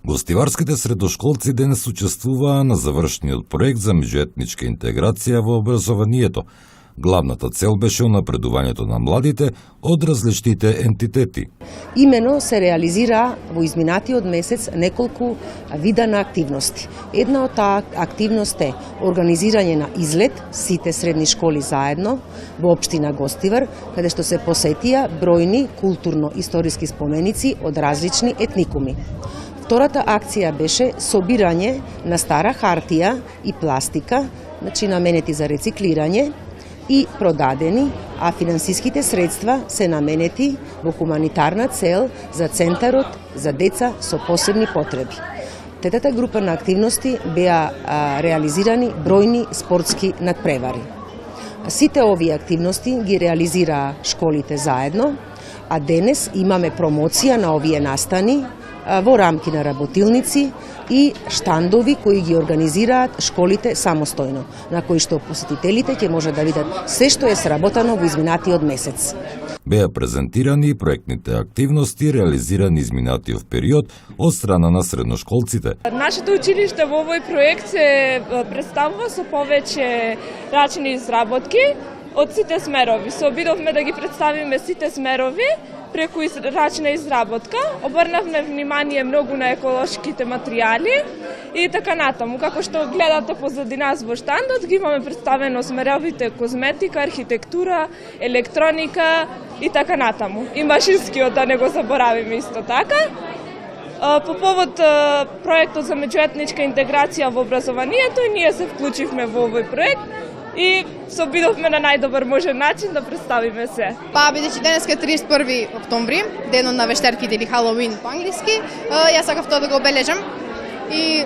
Гостиварските средошколци денес учествуваа на завршниот проект за меѓуетничка интеграција во образованието. Главната цел беше напредувањето на младите од различните ентитети. Имено се реализира во изминатиот месец неколку вида на активности. Една од таа активност е организирање на излет сите средни школи заедно во општина Гостивар, каде што се посетија бројни културно-историски споменици од различни етникуми. Втората акција беше собирање на стара хартија и пластика, значи наменети за рециклирање и продадени, а финансиските средства се наменети во хуманитарна цел за Центарот за деца со посебни потреби. Третата група на активности беа реализирани бројни спортски надпревари. Сите овие активности ги реализираа школите заедно, а денес имаме промоција на овие настани во рамки на работилници и штандови кои ги организираат школите самостојно, на кои што посетителите ќе може да видат се што е сработано во изминатиот месец. Беа презентирани и проектните активности реализирани изминатиот период од страна на средношколците. Нашето училиште во овој проект се представува со повеќе рачни изработки од сите смерови. Се обидовме да ги представиме сите смерови преку рачна изработка, обрнавме внимание многу на еколошките материјали и така натаму. Како што гледате позади нас во штандот, ги имаме представено смеровите козметика, архитектура, електроника и така натаму. И машинскиот, да не го заборавиме исто така. По повод проектот за меѓуетничка интеграција во образованието, ние се вклучивме во овој проект и се обидовме на најдобар можен начин да представиме се. Бидејќи денеска е 31 октомври, денот на вештерките или Халоуин по англиски, јас сакав тоа да го обележам и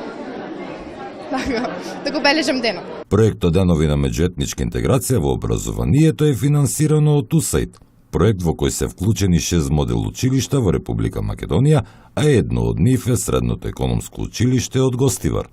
да го обележам денот. Проектот Денови на меѓуетничка интеграција во образованието е финансирано од УСАИД, проект во кој се вклучени 6 модел училишта во Република Македонија, а едно од нив е Средното економско училиште од Гостивар.